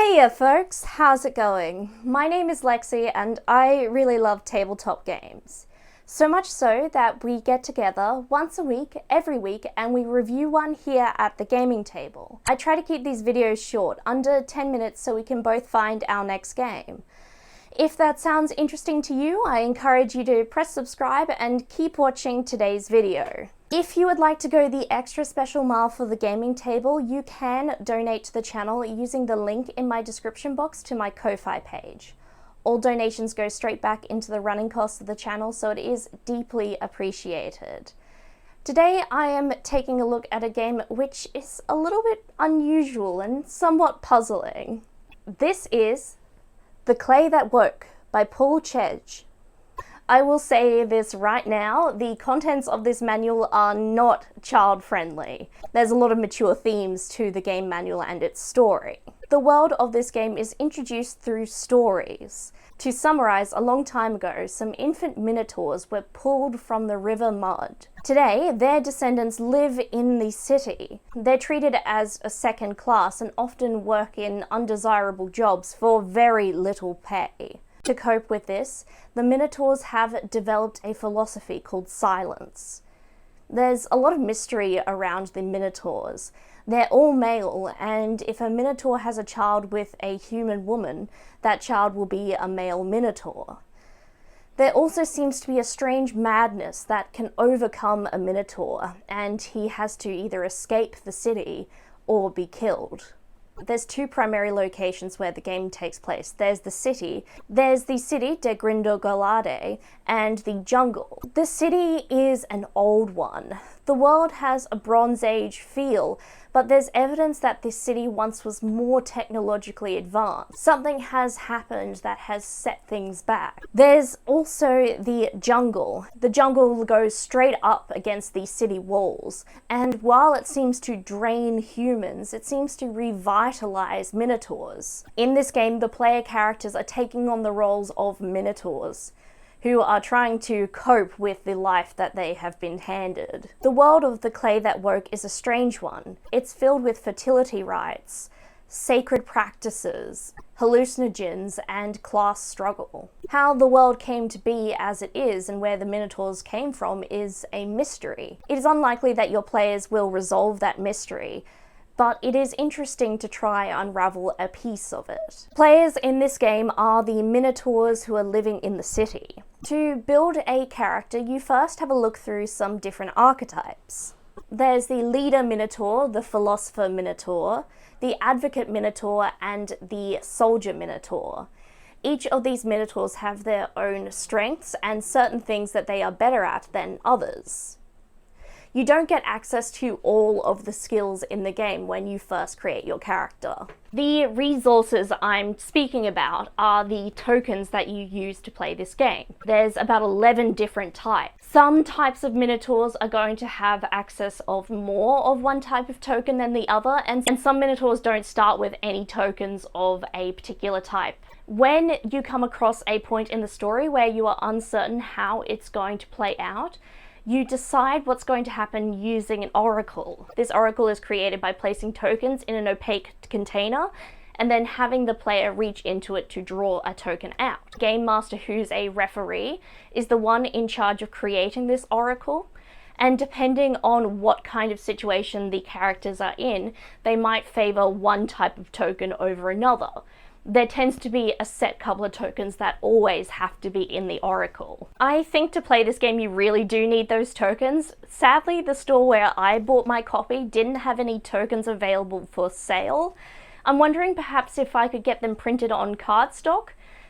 Hiya folks, how's it going? My name is Lexi and I really love tabletop games. So much so that we get together once a week, every week, and we review one here at the gaming table. I try to keep these videos short, under 10 minutes, so we can both find our next game. If that sounds interesting to you, I encourage you to press subscribe and keep watching today's video. If you would like to go the extra special mile for the gaming table, you can donate to the channel using the link in my description box to my Ko-Fi page. All donations go straight back into the running costs of the channel, so it is deeply appreciated. Today I am taking a look at a game which is a little bit unusual and somewhat puzzling. This is The Clay That Woke by Paul Chege. I will say this right now, the contents of this manual are not child-friendly. There's a lot of mature themes to the game manual and its story. The world of this game is introduced through stories. To summarize, a long time ago, some infant minotaurs were pulled from the river Mud. Today, their descendants live in the city. They're treated as a second class and often work in undesirable jobs for very little pay. To cope with this, the Minotaurs have developed a philosophy called silence. There's a lot of mystery around the Minotaurs. They're all male, and if a Minotaur has a child with a human woman, that child will be a male Minotaur. There also seems to be a strange madness that can overcome a Minotaur, and he has to either escape the city or be killed. There's two primary locations where the game takes place. There's the city de Grindelwald, and the jungle. The city is an old one. The world has a Bronze Age feel, but there's evidence that this city once was more technologically advanced. Something has happened that has set things back. There's also the jungle. The jungle goes straight up against the city walls, and while it seems to drain humans, it seems to revitalize minotaurs. In this game, the player characters are taking on the roles of minotaurs, who are trying to cope with the life that they have been handed. The world of The Clay That Woke is a strange one. It's filled with fertility rites, sacred practices, hallucinogens, and class struggle. How the world came to be as it is and where the Minotaurs came from is a mystery. It is unlikely that your players will resolve that mystery, but it is interesting to try and unravel a piece of it. Players in this game are the Minotaurs who are living in the city. To build a character, you first have a look through some different archetypes. There's the leader Minotaur, the philosopher Minotaur, the advocate Minotaur, and the soldier Minotaur. Each of these Minotaurs have their own strengths and certain things that they are better at than others. You don't get access to all of the skills in the game when you first create your character. The resources I'm speaking about are the tokens that you use to play this game. There's about 11 different types. Some types of Minotaurs are going to have access of more of one type of token than the other, and some Minotaurs don't start with any tokens of a particular type. When you come across a point in the story where you are uncertain how it's going to play out, you decide what's going to happen using an oracle. This oracle is created by placing tokens in an opaque container and then having the player reach into it to draw a token out. Game Master, who's a referee, is the one in charge of creating this oracle, and depending on what kind of situation the characters are in, they might favor one type of token over another. There tends to be a set couple of tokens that always have to be in the oracle. I think to play this game you really do need those tokens. Sadly, the store where I bought my copy didn't have any tokens available for sale. I'm wondering perhaps if I could get them printed on cardstock,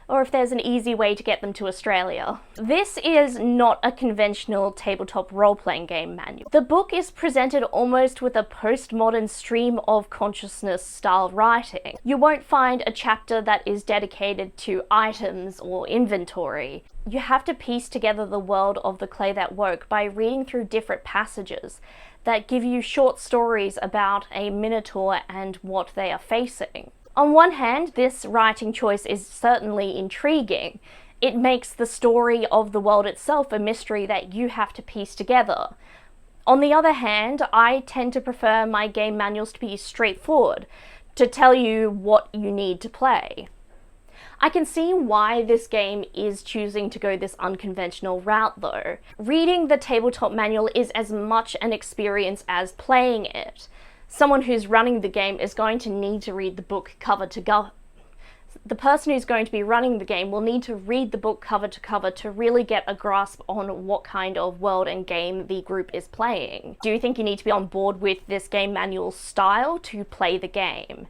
or if there's an easy way to get them to Australia. This is not a conventional tabletop role-playing game manual. The book is presented almost with a postmodern stream of consciousness style writing. You won't find a chapter that is dedicated to items or inventory. You have to piece together the world of The Clay That Woke by reading through different passages that give you short stories about a Minotaur and what they are facing. On one hand, this writing choice is certainly intriguing. It makes the story of the world itself a mystery that you have to piece together. On the other hand, I tend to prefer my game manuals to be straightforward, to tell you what you need to play. I can see why this game is choosing to go this unconventional route though. Reading the tabletop manual is as much an experience as playing it. Someone who's running the game is going to need to read the book cover to cover. The person who's going to be running the game will need to read the book cover to cover to really get a grasp on what kind of world and game the group is playing. Do you think you need to be on board with this game manual style to play the game?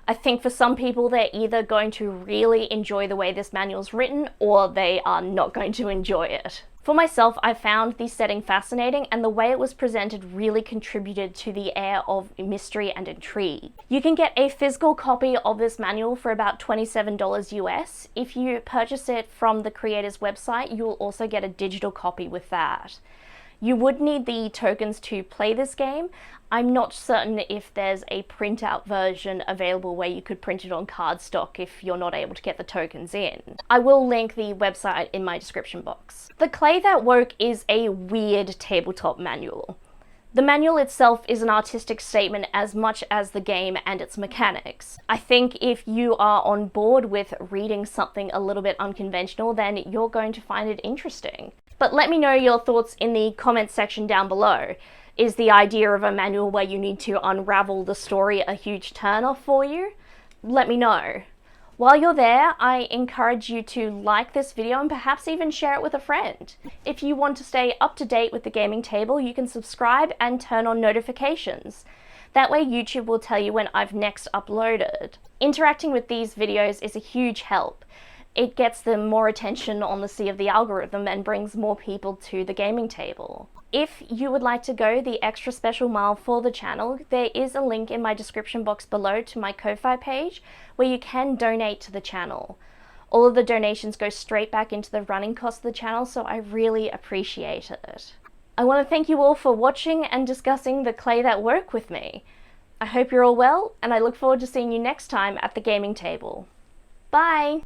I think for some people they're either going to really enjoy the way this manual's written or they are not going to enjoy it. For myself, I found the setting fascinating and the way it was presented really contributed to the air of mystery and intrigue. You can get a physical copy of this manual for about $27 US. If you purchase it from the creator's website, you'll also get a digital copy with that. You would need the tokens to play this game. I'm not certain if there's a printout version available where you could print it on cardstock if you're not able to get the tokens in. I will link the website in my description box. The Clay That Woke is a weird tabletop manual. The manual itself is an artistic statement as much as the game and its mechanics. I think if you are on board with reading something a little bit unconventional, then you're going to find it interesting. But let me know your thoughts in the comments section down below. Is the idea of a manual where you need to unravel the story a huge turn-off for you? Let me know. While you're there, I encourage you to like this video and perhaps even share it with a friend. If you want to stay up to date with the gaming table, you can subscribe and turn on notifications. That way YouTube will tell you when I've next uploaded. Interacting with these videos is a huge help. It gets them more attention on the sea of the algorithm and brings more people to the gaming table. If you would like to go the extra special mile for the channel, there is a link in my description box below to my Ko-Fi page where you can donate to the channel. All of the donations go straight back into the running cost of the channel, so I really appreciate it. I want to thank you all for watching and discussing the Clay That Woke with me. I hope you're all well, and I look forward to seeing you next time at the gaming table. Bye!